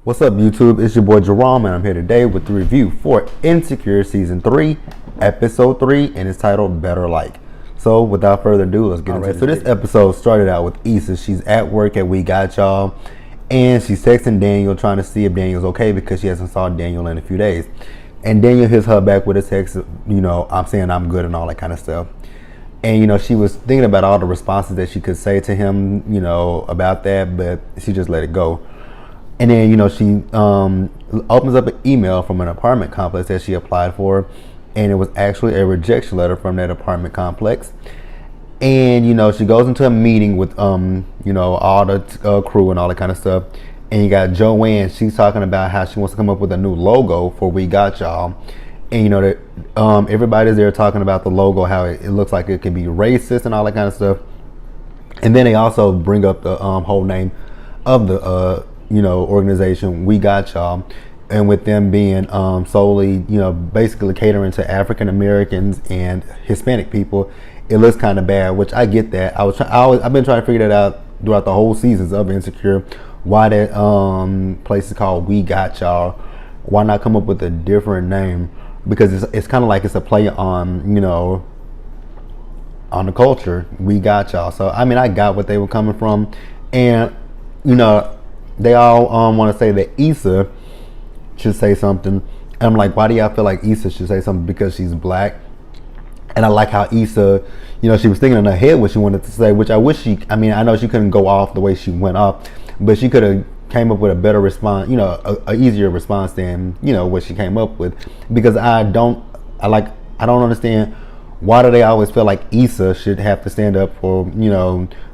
What's up, YouTube? It's your boy Jerome, and I'm here today with the review for Insecure Season 3, Episode 3, and it's titled Better Like. So, without further ado, let's get into it. So, this episode started out with Issa. She's at work at We Got Y'all, and she's texting Daniel, trying to see if Daniel's okay because she hasn't saw Daniel in a few days. And Daniel hits her back with a text, I'm saying I'm good and all that kind of stuff. And, she was thinking about all the responses that she could say to him, about that, but she just let it go. And then, she opens up an email from an apartment complex that she applied for. And it was actually a rejection letter from that apartment complex. And, she goes into a meeting with, all the crew and all that kind of stuff. And you got Joanne. She's talking about how she wants to come up with a new logo for We Got Y'all. And, that everybody's there talking about the logo, how it looks like it can be racist and all that kind of stuff. And then they also bring up the whole name of the organization, We Got Y'all, and with them being solely, basically catering to African Americans and Hispanic people, it looks kind of bad. Which I get that. I've been trying to figure that out throughout the whole seasons of Insecure. Why that place is called We Got Y'all? Why not come up with a different name? Because it's kind of like it's a play on on the culture. We got y'all. So I mean, I got what they were coming from, and they all want to say that Issa should say something. And I'm like, why do y'all feel like Issa should say something? Because she's black. And I like how Issa, she was thinking in her head what she wanted to say, which I wish I know she couldn't go off the way she went off, but she could have came up with a better response, a easier response than, what she came up with. Because I don't understand, why do they always feel like Issa should have to stand up for,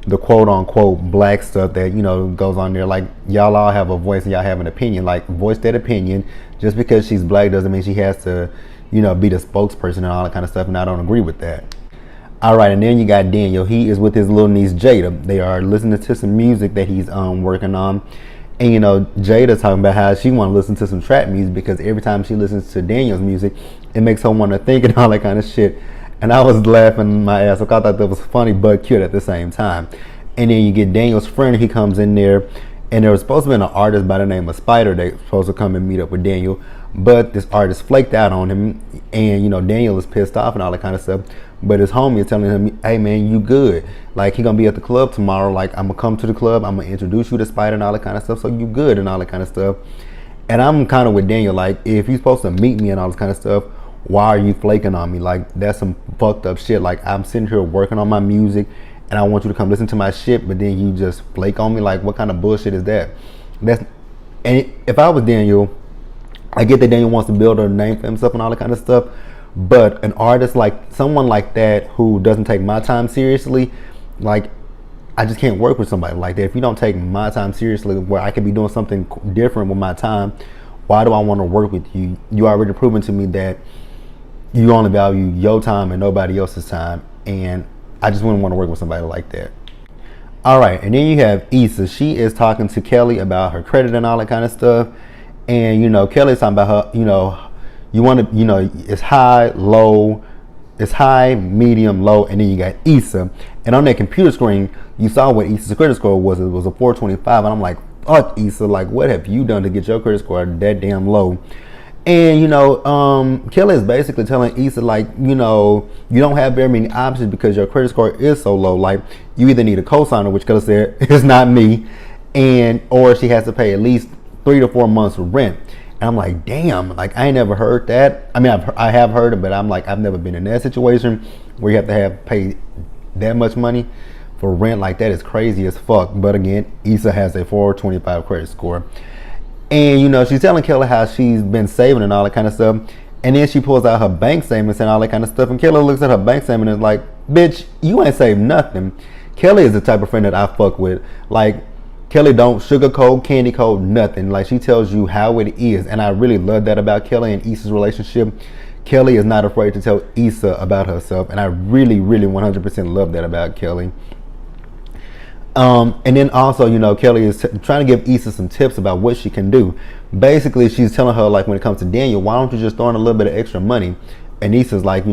the quote unquote black stuff that, goes on there? Like, y'all all have a voice and y'all have an opinion. Like, voice that opinion. Just because she's black doesn't mean she has to, be the spokesperson and all that kind of stuff. And I don't agree with that. All right, and then you got Daniel. He is with his little niece Jada. They are listening to some music that he's working on. And Jada's talking about how she want to listen to some trap music because every time she listens to Daniel's music, it makes her want to think and all that kind of shit. And I was laughing my ass off. I thought that was funny but cute at the same time. And then you get Daniel's friend. He comes in there, and there was supposed to be an artist by the name of Spider that was supposed to come and meet up with Daniel. But this artist flaked out on him, and Daniel is pissed off and all that kind of stuff. But his homie is telling him, hey man, you good. Like, he gonna be at the club tomorrow. Like, I'm gonna come to the club. I'm gonna introduce you to Spider and all that kind of stuff. So you good and all that kind of stuff. And I'm kind of with Daniel. Like, if you're supposed to meet me and all this kind of stuff, why are you flaking on me? Like, that's some fucked up shit. Like, I'm sitting here working on my music and I want you to come listen to my shit, but then you just flake on me. Like, what kind of bullshit is that? And if I was Daniel, I get that Daniel wants to build a name for himself and all that kind of stuff, but an artist like someone like that who doesn't take my time seriously, like, I just can't work with somebody like that. If you don't take my time seriously, where I could be doing something different with my time, why do I want to work with you? You already proven to me that you only value your time and nobody else's time, and I just wouldn't want to work with somebody like that. All right, and then you have Issa. She is talking to Kelly about her credit and all that kind of stuff. And Kelly's talking about her, you want to, it's high, low, it's high, medium, low, and then you got Issa. And on that computer screen, you saw what Issa's credit score was. It was a 425, and I'm like, fuck Issa, like, what have you done to get your credit score that damn low? And Kelly is basically telling Issa, like, you don't have very many options because your credit score is so low. Like, you either need a co-signer, which Kelly said is not me, or she has to pay at least 3 to 4 months of rent. And I'm like, damn, like, I ain't never heard that. I mean, I have heard it, but I'm like, I've never been in that situation where you have to pay that much money for rent. Like, that is crazy as fuck. But again, Issa has a 425 credit score. And she's telling Kelly how she's been saving and all that kind of stuff. And then she pulls out her bank statements and all that kind of stuff. And Kelly looks at her bank statement and is like, bitch, you ain't saved nothing. Kelly is the type of friend that I fuck with. Like, Kelly don't sugarcoat, candy coat, nothing. Like, she tells you how it is. And I really love that about Kelly and Issa's relationship. Kelly is not afraid to tell Issa about herself. And I really, really 100% love that about Kelly. And then also, Kelly is trying to give Issa some tips about what she can do. Basically, she's telling her, like, when it comes to Daniel, why don't you just throw in a little bit of extra money? And Issa's like,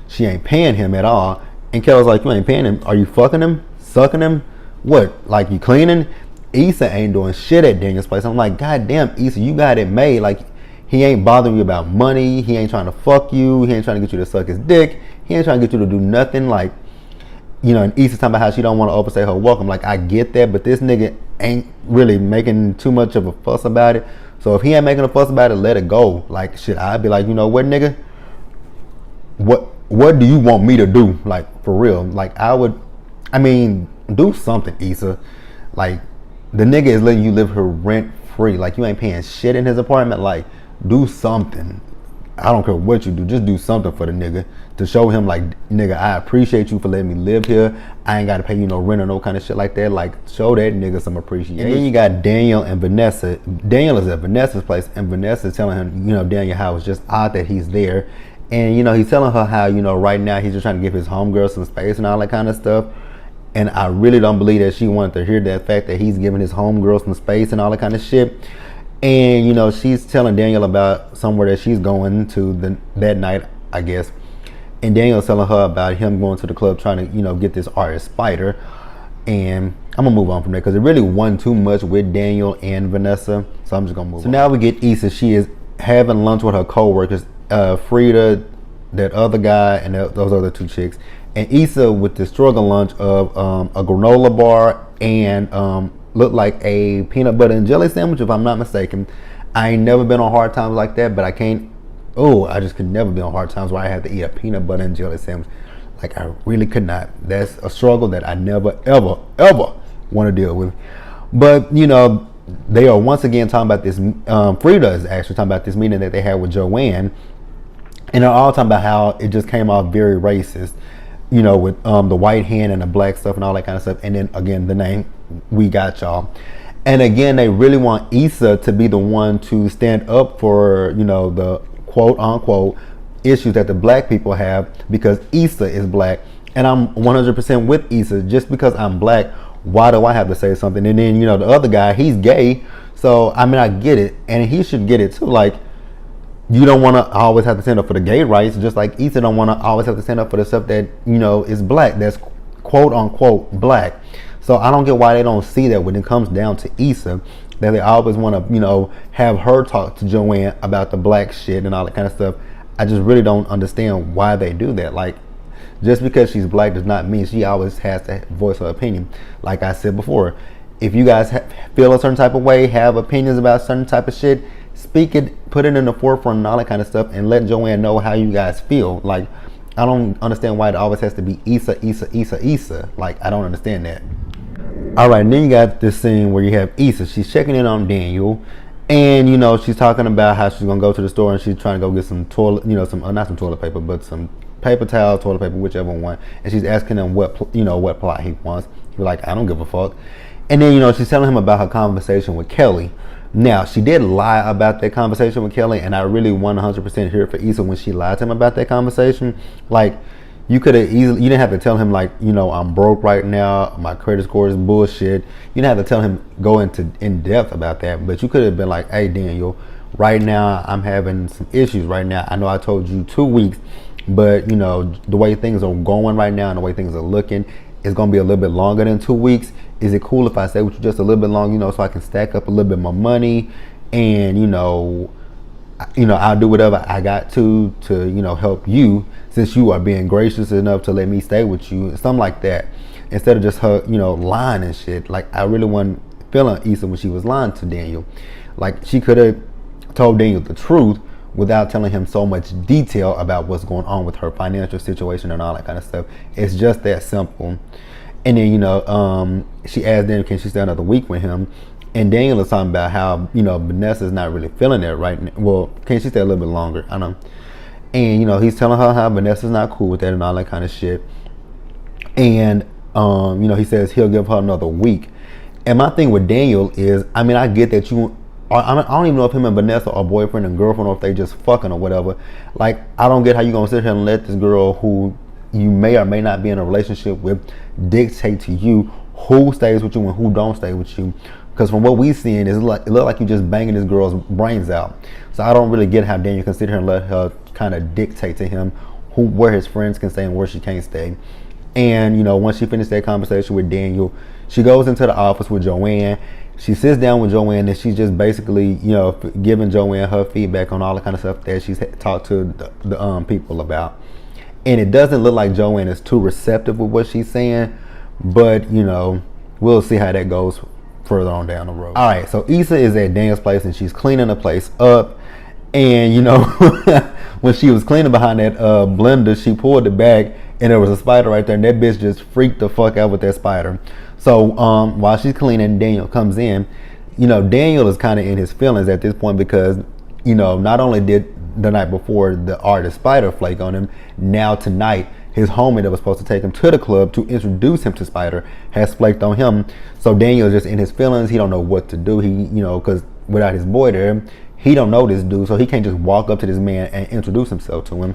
she ain't paying him at all. And Kelly's like, you ain't paying him. Are you fucking him? Sucking him? What? Like, you cleaning? Issa ain't doing shit at Daniel's place. I'm like, God damn, Issa, you got it made. Like, he ain't bothering you about money. He ain't trying to fuck you. He ain't trying to get you to suck his dick. He ain't trying to get you to do nothing. Like, you know, and Issa talking about how she don't want to overstay her welcome. Like, I get that, but this nigga ain't really making too much of a fuss about it. So if he ain't making a fuss about it, let it go. Like, shit, I'd be like, you know what, nigga? What do you want me to do? Like, for real. Like, do something, Issa. Like, the nigga is letting you live here rent free. Like, you ain't paying shit in his apartment. Like, do something. I don't care what you do. Just do something for the nigga to show him, like, nigga, I appreciate you for letting me live here. I ain't got to pay you no rent or no kind of shit like that. Like, show that nigga some appreciation. And then you got Daniel and Vanessa. Daniel is at Vanessa's place, and Vanessa's telling him, you know, Daniel, how it's just odd that he's there. And, you know, he's telling her how, you know, right now he's just trying to give his homegirl some space and all that kind of stuff. And I really don't believe that she wanted to hear that fact that he's giving his homegirl some space and all that kind of shit. And, you know, she's telling Daniel about somewhere that she's going to that night, I guess. And Daniel's telling her about him going to the club trying to, you know, get this artist Spider. And I'm going to move on from there because it really wasn't too much with Daniel and Vanessa. So I'm just going to move on. So now we get Issa. She is having lunch with her co-workers, Frida, that other guy, and those other two chicks. And Issa with the struggle lunch of a granola bar and looked like a peanut butter and jelly sandwich, if I'm not mistaken. I ain't never been on hard times like that, but I just could never be on hard times where I have to eat a peanut butter and jelly sandwich. Like, I really could not. That's a struggle that I never, ever, ever want to deal with. But, you know, they are once again talking about this, Frida is actually talking about this meeting that they had with Joanne. And they're all talking about how it just came off very racist, you know, with the white hand and the black stuff and all that kind of stuff. And then, again, the name, We Got Y'all. And again, they really want Issa to be the one to stand up for, you know, the quote unquote issues that the black people have, because Issa is black. And I'm 100% with Issa. Just because I'm black, why do I have to say something? And then, you know, the other guy, he's gay. So, I mean, I get it. And he should get it too. Like, you don't want to always have to stand up for the gay rights, just like Issa don't want to always have to stand up for the stuff that, you know, is black, that's quote unquote black. So I don't get why they don't see that when it comes down to Issa, that they always want to, you know, have her talk to Joanne about the black shit and all that kind of stuff. I just really don't understand why they do that. Like, just because she's black does not mean she always has to voice her opinion. Like I said before, if you guys feel a certain type of way, have opinions about certain type of shit, speak it, put it in the forefront and all that kind of stuff, and let Joanne know how you guys feel. Like, I don't understand why it always has to be Issa. Like, I don't understand that. Alright, and then you got this scene where you have Issa. She's checking in on Daniel, and, you know, she's talking about how she's gonna go to the store and she's trying to go get some toilet, you know, not some toilet paper, but some paper towel, toilet paper, whichever one. And she's asking him what plot he wants. He's like, I don't give a fuck. And then, you know, she's telling him about her conversation with Kelly. Now, she did lie about that conversation with Kelly, and I really 100% here for Issa when she lied to him about that conversation. Like, you could have easily, you didn't have to tell him, like, you know, I'm broke right now, my credit score is bullshit. You didn't have to tell him, go in depth about that, but you could have been like, hey, Daniel, right now I'm having some issues right now. I know I told you 2 weeks, but, you know, the way things are going right now and the way things are looking, it's going to be a little bit longer than 2 weeks. Is it cool if I stay with you just a little bit long, you know, so I can stack up a little bit more money, and, you know, I'll do whatever I got to, you know, help you, since you are being gracious enough to let me stay with you, something like that. Instead of just her, you know, lying and shit. Like, I really wasn't feeling Issa when she was lying to Daniel. Like, she could have told Daniel the truth without telling him so much detail about what's going on with her financial situation and all that kind of stuff. It's just that simple. And then, you know, she asked Daniel, can she stay another week with him? And Daniel is talking about how, you know, Vanessa's not really feeling it right now. Well, can she stay a little bit longer? I don't know. And, you know, he's telling her how Vanessa's not cool with that and all that kind of shit. And, you know, he says he'll give her another week. And my thing with Daniel is, I mean, I get that I don't even know if him and Vanessa are boyfriend and girlfriend, or if they just fucking or whatever. Like, I don't get how you gonna sit here and let this girl who you may or may not be in a relationship with dictate to you who stays with you and who don't stay with you. Because from what we've seen, it look like you just banging this girl's brains out. So I don't really get how Daniel can sit here and let her kind of dictate to him where his friends can stay and where she can't stay. And, you know, once she finished that conversation with Daniel, She goes into the office with Joanne. She sits down with Joanne, and she's just basically, giving Joanne her feedback on all the kind of stuff that she's talked to the people about. And it doesn't look like Joanne is too receptive with what she's saying, but we'll see how that goes further on down the road. All right, so Issa is at Daniel's place, and she's cleaning the place up. And when she was cleaning behind that blender, she pulled it back, and there was a spider right there, and that bitch just freaked the fuck out with that spider. So while she's cleaning, Daniel comes in. Daniel is kind of in his feelings at this point because not only did the night before the artist Spider flake on him, now tonight his homie that was supposed to take him to the club to introduce him to Spider has flaked on him. So Daniel is just in his feelings. He don't know what to do. He because without his boy there, he don't know this dude, so he can't just walk up to this man and introduce himself to him.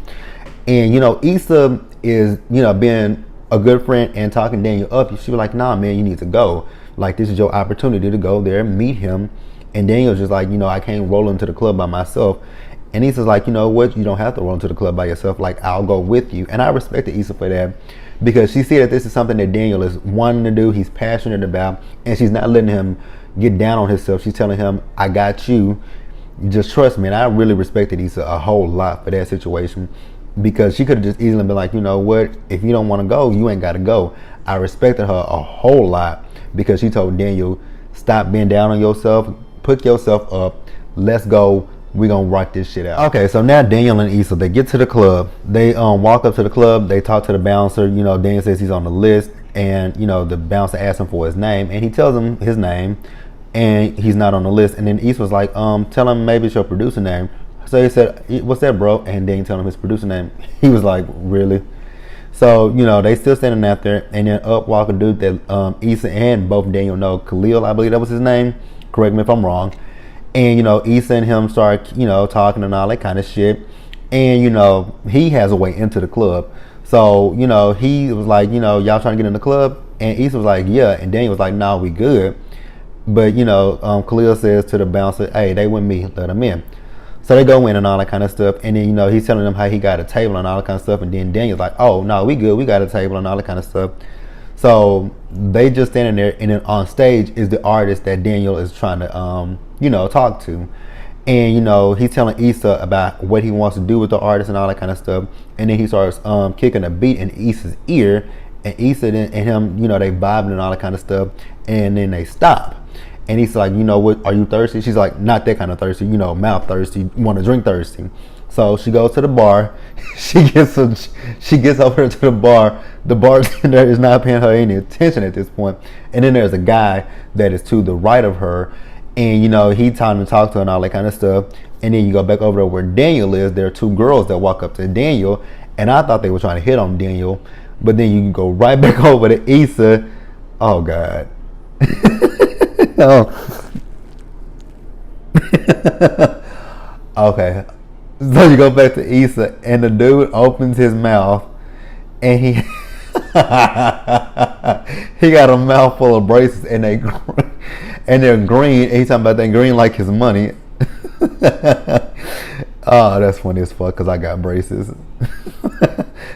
And Issa is being a good friend and talking Daniel up. She was like, nah man, you need to go. Like, this is your opportunity to go there, meet him. And Daniel's just like, I can't roll into the club by myself. And Issa's like, you know what, you don't have to roll into the club by yourself. Like, I'll go with you. And I respected Issa for that, because she see that this is something that Daniel is wanting to do, he's passionate about, and she's not letting him get down on himself. She's telling him, I got you. Just trust me. And I really respected Issa a whole lot for that situation, because she could have just easily been like, you know what, if you don't want to go, you ain't got to go. I respected her a whole lot because she told Daniel, stop being down on yourself, put yourself up, let's go, we're gonna rock this shit out. Okay, so now Daniel and Issa, they get to the club. They walk up to the club, they talk to the bouncer. Daniel says he's on the list, and the bouncer asks him for his name, and he tells him his name, and he's not on the list. And then Issa was like, tell him maybe it's your producer name. So he said, what's that, bro? And Daniel told him his producer name. He was like, really? So, they still standing out there, and then up walk a dude that Issa and both Daniel know, Khalil, I believe that was his name. Correct me if I'm wrong. And, Issa and him start, talking and all that kind of shit. And, he has a way into the club. So, he was like, y'all trying to get in the club? And Issa was like, yeah. And Daniel was like, nah, we good. But, Khalil says to the bouncer, hey, they with me, let them in. So they go in and all that kind of stuff. And then, he's telling them how he got a table and all that kind of stuff. And then Daniel's like, oh, no, we good. We got a table and all that kind of stuff. So they just standing there. And then on stage is the artist that Daniel is trying to, talk to. And, he's telling Issa about what he wants to do with the artist and all that kind of stuff. And then he starts kicking a beat in Issa's ear. And Issa and him, they vibing and all that kind of stuff. And then they stop. And he's like, what, are you thirsty? She's like, not that kind of thirsty, mouth thirsty, want to drink thirsty. So she goes to the bar. She gets over to the bar. The bartender is not paying her any attention at this point. And then there's a guy that is to the right of her. And, he's trying to talk to her and all that kind of stuff. And then you go back over there where Daniel is. There are two girls that walk up to Daniel. And I thought they were trying to hit on Daniel. But then you can go right back over to Issa. Oh, God. Oh. Okay. So you go back to Issa, and the dude opens his mouth, and he got a mouthful of braces, and they're green. And he's talking about that green like his money. Oh, that's funny as fuck, because I got braces.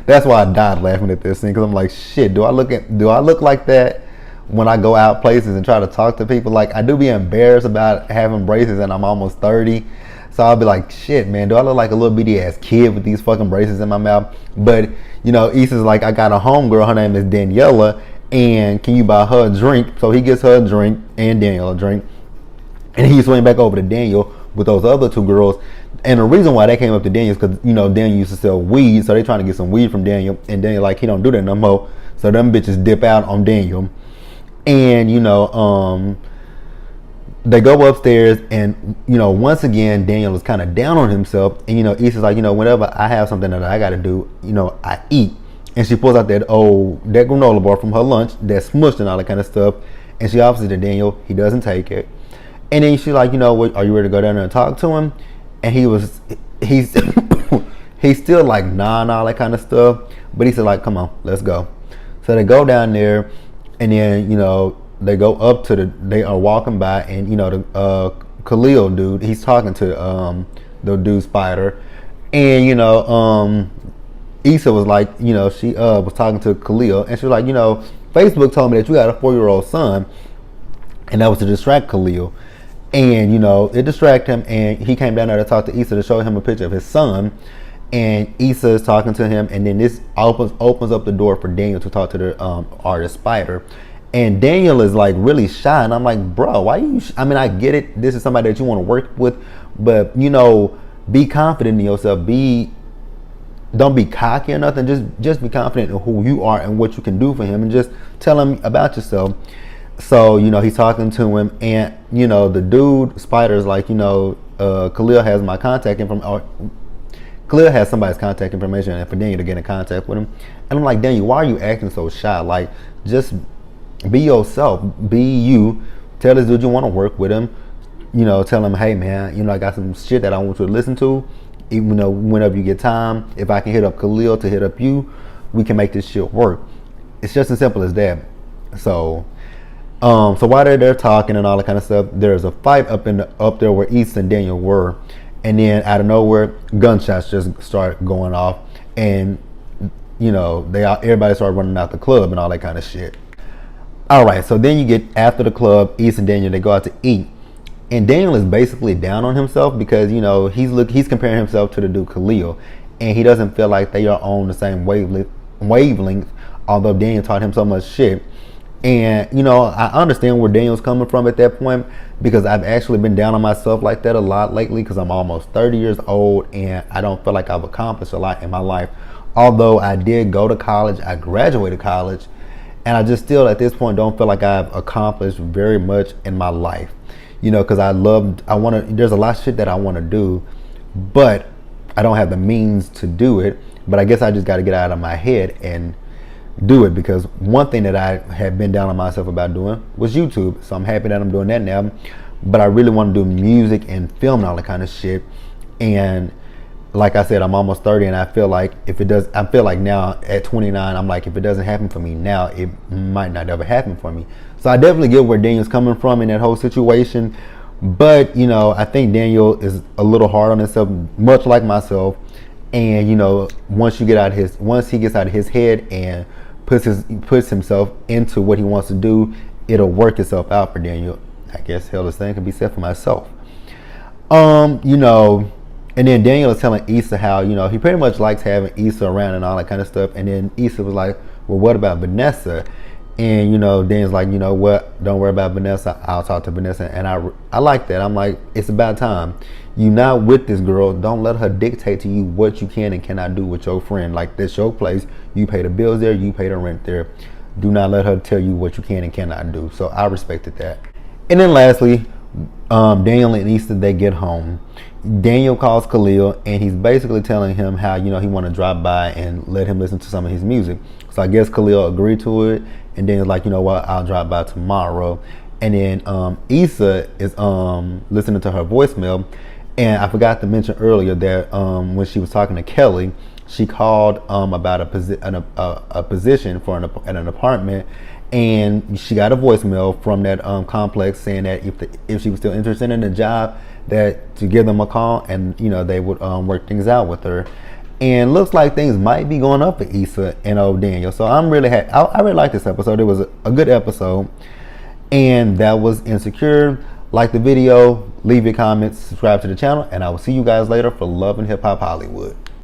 That's why I died laughing at this thing, because I'm like, shit, do I look like that when I go out places and try to talk to people? Like, I do be embarrassed about having braces, and I'm almost 30. So I'll be like, shit, man, do I look like a little bitty ass kid with these fucking braces in my mouth? But, Issa's like, I got a homegirl, her name is Daniela, and can you buy her a drink? So he gets her a drink and Daniel a drink. And he swing back over to Daniel with those other two girls. And the reason why they came up to Daniel is because, Daniel used to sell weed. So they trying to get some weed from Daniel. And Daniel like, he don't do that no more. So them bitches dip out on Daniel. And, they go upstairs, and, once again, Daniel is kind of down on himself. And, Issa's like, whenever I have something that I got to do, I eat. And she pulls out that granola bar from her lunch that's smushed and all that kind of stuff. And she offers it to Daniel. He doesn't take it. And then she's like, what, are you ready to go down there and talk to him? And he's still like, nah, and all that kind of stuff. But he said, like, come on, let's go. So they go down there, and then, they go up to they are walking by, and, the Khalil dude, he's talking to the dude Spider. And, Issa was like, she was talking to Khalil, and she was like, Facebook told me that you got a 4-year-old son, and that was to distract Khalil. And it distracted him, and he came down there to talk to Issa to show him a picture of his son. And Issa is talking to him, and then this opens up the door for Daniel to talk to the artist Spider. And Daniel is like really shy, and I'm like, bro, why you? I mean, I get it. This is somebody that you want to work with, but be confident in yourself. Don't be cocky or nothing. Just be confident in who you are and what you can do for him, and just tell him about yourself. So he's talking to him, and the dude Spider is like, Khalil has my contact information. Khalil has somebody's contact information, and for Daniel to get in contact with him. And I'm like, Daniel, why are you acting so shy? Like, just be yourself. Be you. Tell this dude you want to work with him. Tell him, hey man, I got some shit that I want you to listen to. Even whenever you get time, if I can hit up Khalil to hit up you, we can make this shit work. It's just as simple as that. So while they're there talking and all that kind of stuff, there's a fight up there where Issa and Daniel were. And then out of nowhere, gunshots just start going off, and everybody started running out the club and all that kind of shit. All right, so then you get after the club, Issa and Daniel, they go out to eat, and Daniel is basically down on himself because he's comparing himself to the dude Khalil, and he doesn't feel like they are on the same wavelength. Although Daniel taught him so much shit. And I understand where Daniel's coming from at that point, because I've actually been down on myself like that a lot lately, because I'm almost 30 years old and I don't feel like I've accomplished a lot in my life. Although I did go to college, I graduated college, and I just still at this point don't feel like I've accomplished very much in my life. Because there's a lot of shit that I want to do, but I don't have the means to do it. But I guess I just got to get out of my head and do it, because one thing that I had been down on myself about doing was YouTube. So I'm happy that I'm doing that now, but I really want to do music and film and all that kind of shit. And like I said, I'm almost 30, and I feel like now at 29, I'm like, if it doesn't happen for me now, it might not ever happen for me. So I definitely get where Daniel's coming from in that whole situation. But I think Daniel is a little hard on himself, much like myself. And once he gets out of his head and puts himself into what he wants to do, it'll work itself out for Daniel. I guess hell, this thing can be said for myself. And then Daniel is telling Issa how he pretty much likes having Issa around and all that kind of stuff. And then Issa was like, well, what about Vanessa? And Daniel's like, what? Don't worry about Vanessa. I'll talk to Vanessa. And I like that. I'm like, it's about time. You're not with this girl. Don't let her dictate to you what you can and cannot do with your friend. Like, this your place. You pay the bills there. You pay the rent there. Do not let her tell you what you can and cannot do. So I respected that. And then lastly, Daniel and Issa, they get home. Daniel calls Khalil, and he's basically telling him how he want to drop by and let him listen to some of his music. So I guess Khalil agreed to it, and Daniel's like, what, I'll drop by tomorrow. And then Issa is listening to her voicemail. And I forgot to mention earlier that when she was talking to Kelly, she called about a position for an apartment, and she got a voicemail from that complex saying that if she was still interested in the job, that to give them a call, and they would work things out with her. And looks like things might be going up for Issa and old Daniel. So I'm really happy. I really like this episode. It was a good episode, and that was Insecure. Like the video, leave your comments, subscribe to the channel, and I will see you guys later for Love and Hip Hop Hollywood.